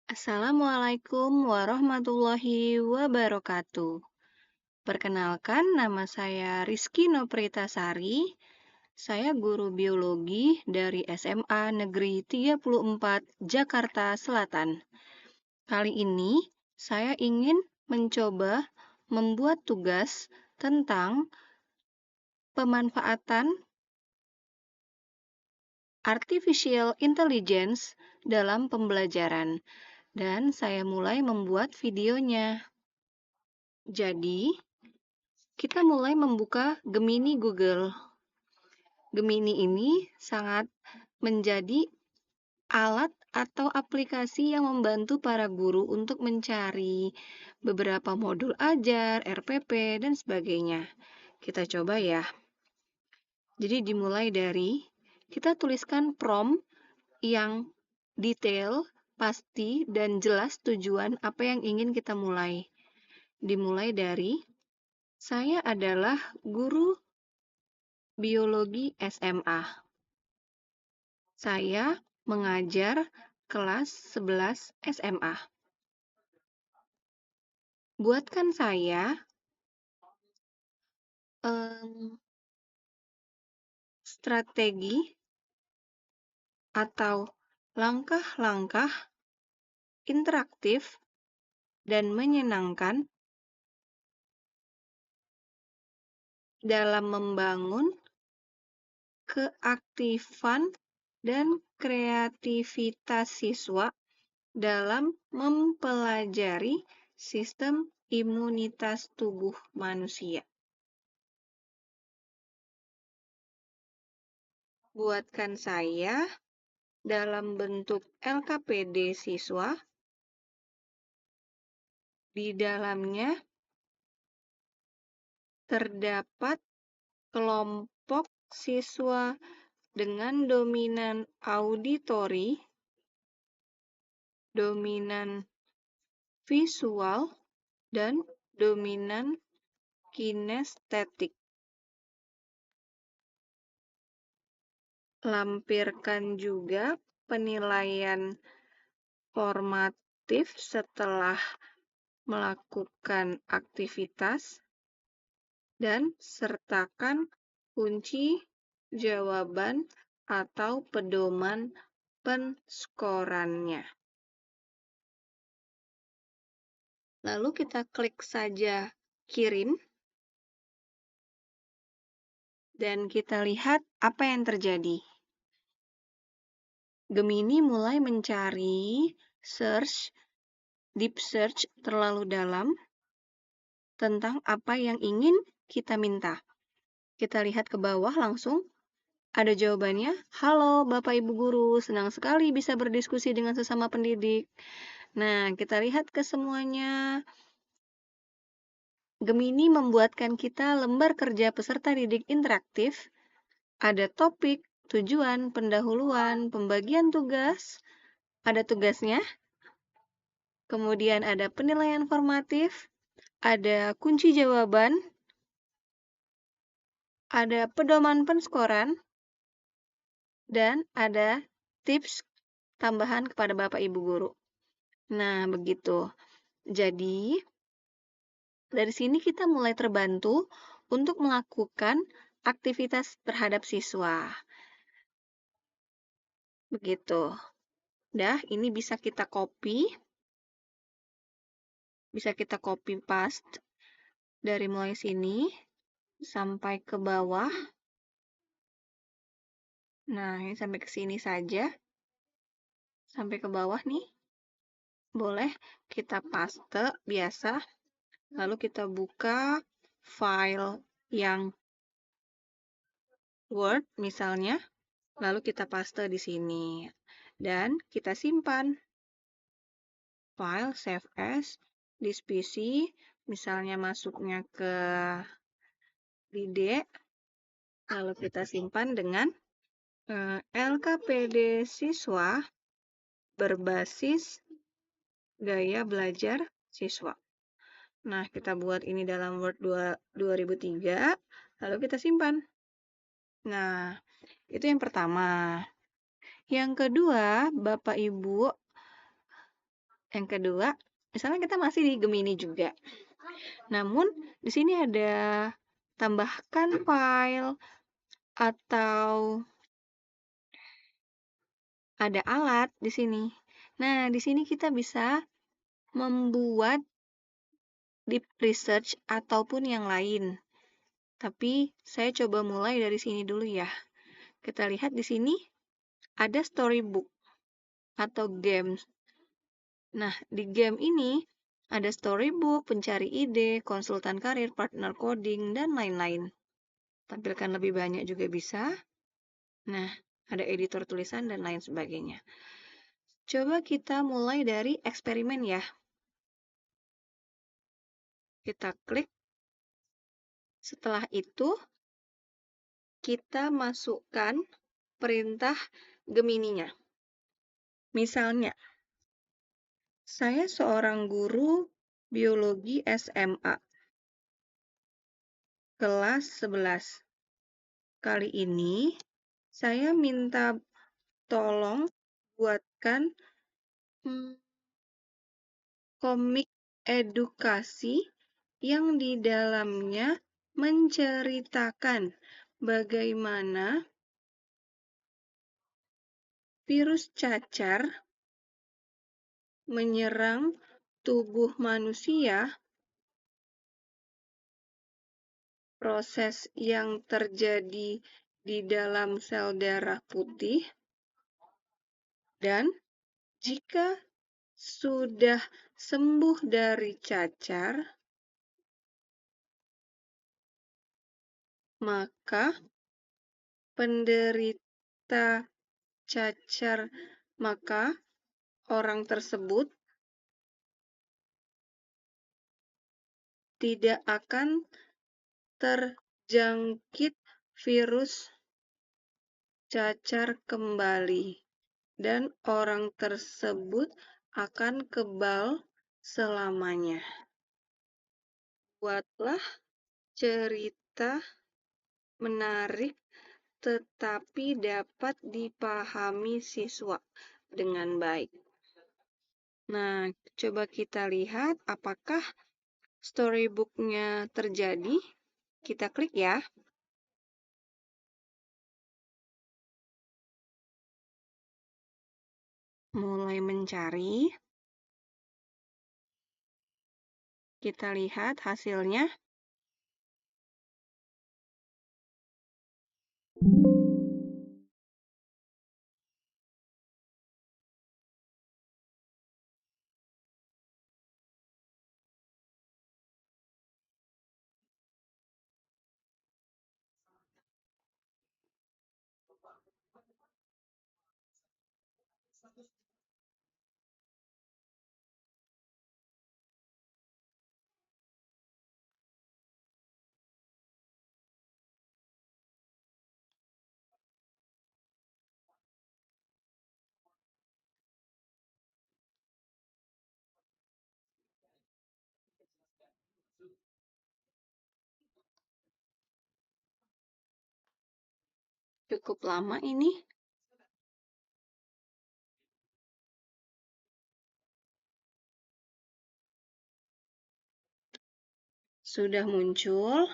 Assalamualaikum warahmatullahi wabarakatuh. Perkenalkan, nama saya Rizky Nopritasari. Saya guru biologi dari SMA Negeri 34 Jakarta Selatan. Kali ini saya ingin mencoba membuat tugas tentang pemanfaatan artificial intelligence dalam pembelajaran. Dan saya mulai membuat videonya. Jadi, kita mulai membuka Gemini Google. Gemini ini sangat menjadi alat atau aplikasi yang membantu para guru untuk mencari beberapa modul ajar, RPP, dan sebagainya. Kita coba ya. Jadi dimulai dari kita tuliskan prompt yang detail, pasti, dan jelas tujuan apa yang ingin kita mulai. Dimulai dari saya adalah guru biologi SMA. Saya mengajar kelas 11 SMA. Buatkan saya strategi atau langkah-langkah interaktif dan menyenangkan dalam membangun keaktifan dan kreativitas siswa dalam mempelajari sistem imunitas tubuh manusia. Buatkan saya dalam bentuk LKPD siswa. Di dalamnya terdapat kelompok siswa dengan dominan auditori, dominan visual, dan dominan kinestetik. Lampirkan juga penilaian formatif setelah melakukan aktivitas dan sertakan kunci jawaban atau pedoman penskorannya. Lalu kita klik saja kirim dan kita lihat apa yang terjadi. Gemini mulai mencari deep search terlalu dalam tentang apa yang ingin kita minta. Kita lihat ke bawah langsung, ada jawabannya. Halo Bapak Ibu Guru, senang sekali bisa berdiskusi dengan sesama pendidik. Nah, kita lihat ke semuanya. Gemini membuatkan kita lembar kerja peserta didik interaktif. Ada topik, tujuan, pendahuluan, pembagian tugas, ada tugasnya. Kemudian ada penilaian formatif, ada kunci jawaban, ada pedoman penskoran, dan ada tips tambahan kepada Bapak Ibu Guru. Nah, begitu. Jadi, dari sini kita mulai terbantu untuk melakukan aktivitas terhadap siswa. Begitu. Dah, ini bisa kita copy paste dari mulai sini sampai ke bawah. Nah, ini sampai ke sini saja. Sampai ke bawah nih. Boleh kita paste biasa. Lalu kita buka file yang Word misalnya. Lalu kita paste di sini. Dan kita simpan. File save as this PC. Misalnya masuknya ke ide. Lalu kita simpan dengan LKPD siswa berbasis gaya belajar siswa. Nah, kita buat ini dalam Word 2003, lalu kita simpan. Nah, itu yang pertama. Yang kedua, Bapak Ibu Yang kedua, misalnya kita masih di Gemini juga. Namun, di sini ada tambahkan file atau ada alat di sini. Nah, di sini kita bisa membuat deep research ataupun yang lain. Tapi saya coba mulai dari sini dulu ya. Kita lihat di sini ada storybook atau games. Nah, di game ini ada storybook, pencari ide, konsultan karir, partner coding, dan lain-lain. Tampilkan lebih banyak juga bisa. Nah, ada editor tulisan dan lain sebagainya. Coba kita mulai dari eksperimen ya. Kita klik. Setelah itu, kita masukkan perintah Gemininya. Misalnya, saya seorang guru biologi SMA, kelas 11. Kali ini, saya minta tolong buatkan komik edukasi yang di dalamnya menceritakan bagaimana virus cacar menyerang tubuh manusia, proses yang terjadi di dalam sel darah putih, dan jika sudah sembuh dari cacar, maka penderita cacar, maka orang tersebut tidak akan terjangkit virus cacar kembali, dan orang tersebut akan kebal selamanya. Buatlah cerita menarik tetapi dapat dipahami siswa dengan baik. Nah, coba kita lihat apakah storybook-nya terjadi. Kita klik ya. Mulai mencari. Kita lihat hasilnya. Cukup lama ini. Sudah muncul.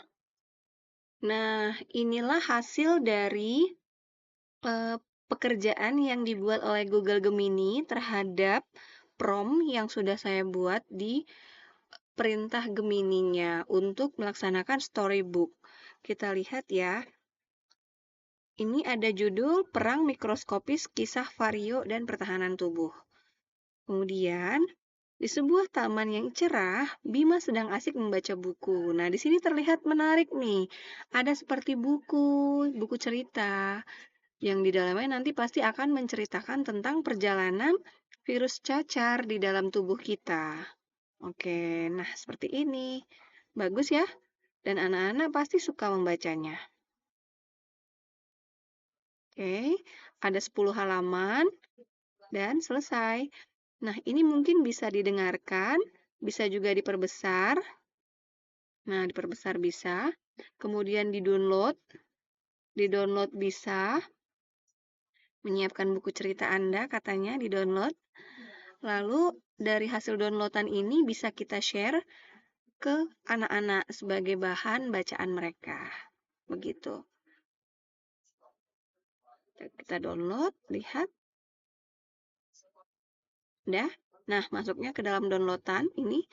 Nah, inilah hasil dari pekerjaan yang dibuat oleh Google Gemini terhadap prompt yang sudah saya buat di perintah Gemininya untuk melaksanakan storybook. Kita lihat ya. Ini ada judul Perang Mikroskopis Kisah Vario dan Pertahanan Tubuh. Kemudian, di sebuah taman yang cerah, Bima sedang asik membaca buku. Nah, di sini terlihat menarik nih. Ada seperti buku cerita, yang di dalamnya nanti pasti akan menceritakan tentang perjalanan virus cacar di dalam tubuh kita. Oke, nah seperti ini. Bagus ya? Dan anak-anak pasti suka membacanya. Oke, ada 10 halaman dan selesai. Nah, ini mungkin bisa didengarkan, bisa juga diperbesar. Nah, diperbesar bisa. Kemudian di-download. Di-download bisa. Menyiapkan buku cerita Anda, katanya di-download. Lalu dari hasil downloadan ini bisa kita share ke anak-anak sebagai bahan bacaan mereka. Begitu. Kita download, lihat. Udah. Nah, masuknya ke dalam downloadan ini.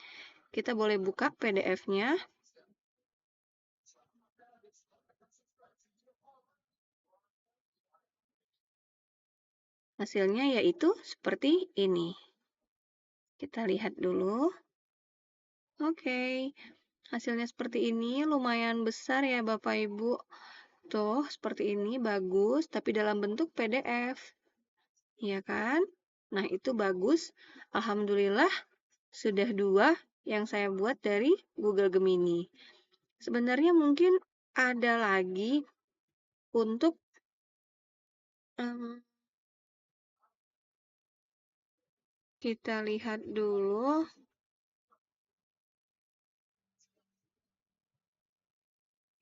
Kita boleh buka PDF-nya. Hasilnya yaitu seperti ini. Kita lihat dulu. Oke, hasilnya seperti ini. Lumayan besar ya Bapak Ibu. Tuh, seperti ini bagus, tapi dalam bentuk PDF. Iya kan? Nah, itu bagus. Alhamdulillah, sudah 2 yang saya buat dari Google Gemini. Sebenarnya mungkin ada lagi untuk kita lihat dulu.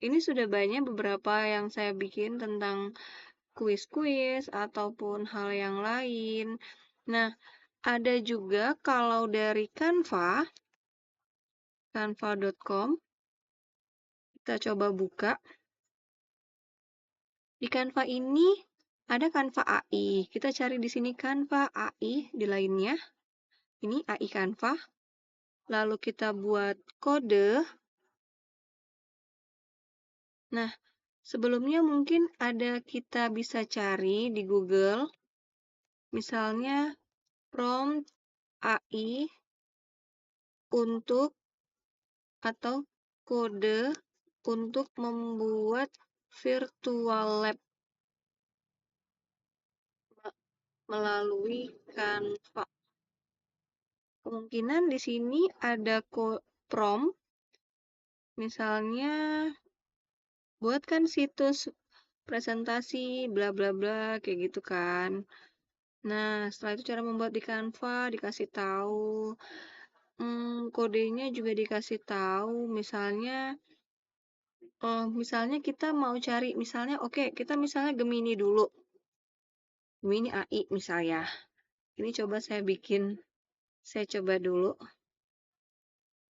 Ini sudah banyak beberapa yang saya bikin tentang kuis-kuis ataupun hal yang lain. Nah, ada juga kalau dari canva.com, kita coba buka. Di Canva ini ada Canva AI. Kita cari di sini Canva AI di lainnya. Ini AI Canva. Lalu kita buat kode. Nah, sebelumnya mungkin ada kita bisa cari di Google. Misalnya prompt AI untuk atau kode untuk membuat virtual lab melalui Canva. Kemungkinan di sini ada prompt, misalnya buatkan situs presentasi bla bla bla kayak gitu kan. Nah, setelah itu cara membuat di Canva dikasih tahu. Kodenya juga dikasih tahu, misalnya kita mau cari, misalnya oke, kita misalnya Gemini dulu. Gemini AI misalnya. Ini coba saya bikin, saya coba dulu.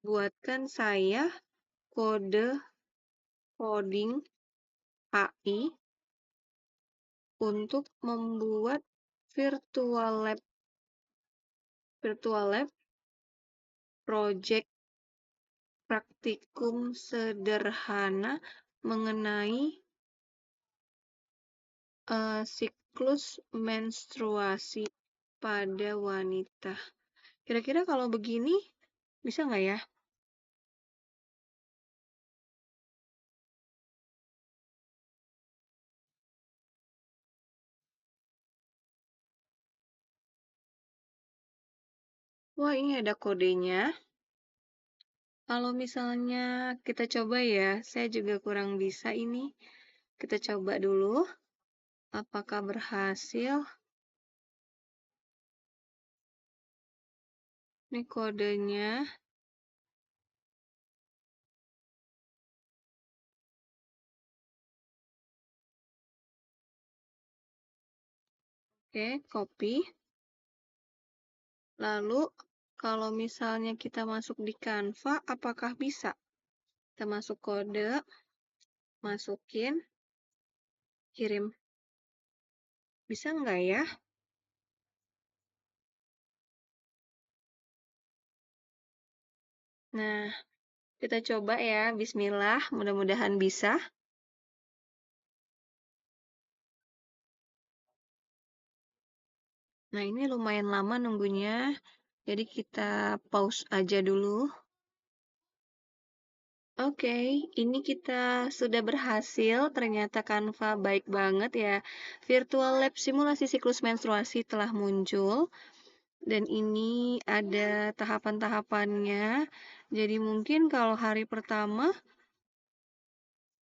Buatkan saya kode coding AI untuk membuat virtual lab project praktikum sederhana mengenai siklus menstruasi pada wanita. Kira-kira kalau begini bisa nggak ya? Wah, ini ada kodenya. Kalau misalnya kita coba ya, saya juga kurang bisa ini. Kita coba dulu. Apakah berhasil? Ini kodenya. Oke, copy. Lalu, kalau misalnya kita masuk di Canva, apakah bisa? Kita masuk kode, masukin, kirim. Bisa nggak ya? Nah, kita coba ya. Bismillah, mudah-mudahan bisa. Nah, ini lumayan lama nunggunya. Jadi kita pause aja dulu. Oke, ini kita sudah berhasil. Ternyata Canva baik banget ya. Virtual Lab simulasi siklus menstruasi telah muncul. Dan ini ada tahapan-tahapannya. Jadi mungkin kalau hari pertama,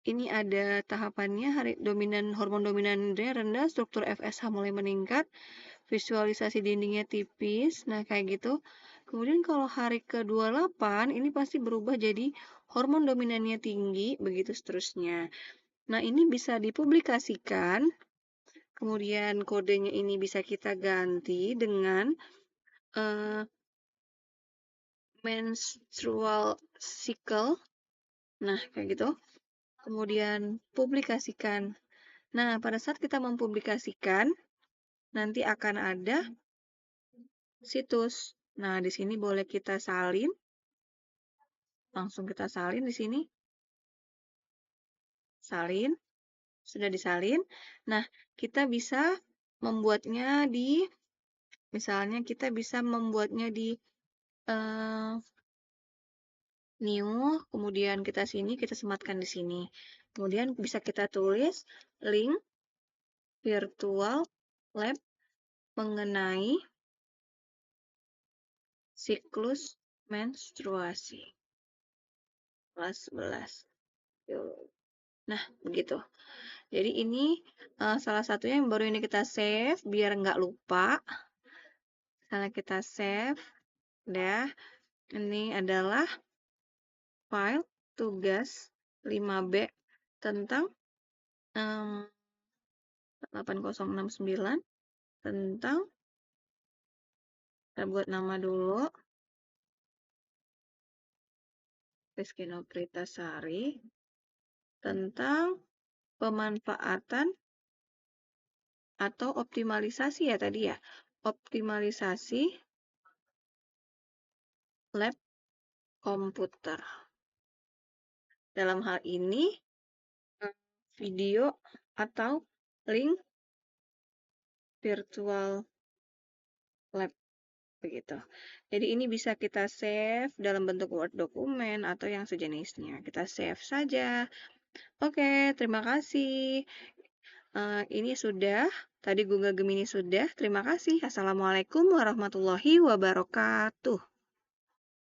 ini ada tahapannya, hormon dominannya rendah, struktur FSH mulai meningkat, visualisasi dindingnya tipis, nah kayak gitu. Kemudian kalau hari ke-28, ini pasti berubah jadi hormon dominannya tinggi, begitu seterusnya. Nah, ini bisa dipublikasikan, kemudian kodenya ini bisa kita ganti dengan eh, menstrual cycle. Nah, kayak gitu. Kemudian publikasikan. Nah, pada saat kita mempublikasikan, nanti akan ada situs. Nah, di sini boleh kita salin. Langsung kita salin di sini. Salin. Sudah disalin. Nah, kita bisa membuatnya misalnya kita bisa membuatnya di eh, new, kemudian kita sematkan di sini. Kemudian bisa kita tulis link virtual lab mengenai siklus menstruasi kelas 11. Nah, begitu. Jadi ini salah satunya yang baru ini kita save biar nggak lupa. Misalnya kita save, dah. Ini adalah file tugas 5B tentang 8069 tentang, kita buat nama dulu, Rizky Nopritasari, tentang pemanfaatan atau optimalisasi ya tadi ya, optimalisasi lab komputer. Dalam hal ini, video atau link virtual lab begitu. Jadi ini bisa kita save dalam bentuk Word dokumen atau yang sejenisnya. Kita save saja. Oke, terima kasih. Ini sudah, tadi Google Gemini sudah. Terima kasih. Assalamualaikum warahmatullahi wabarakatuh.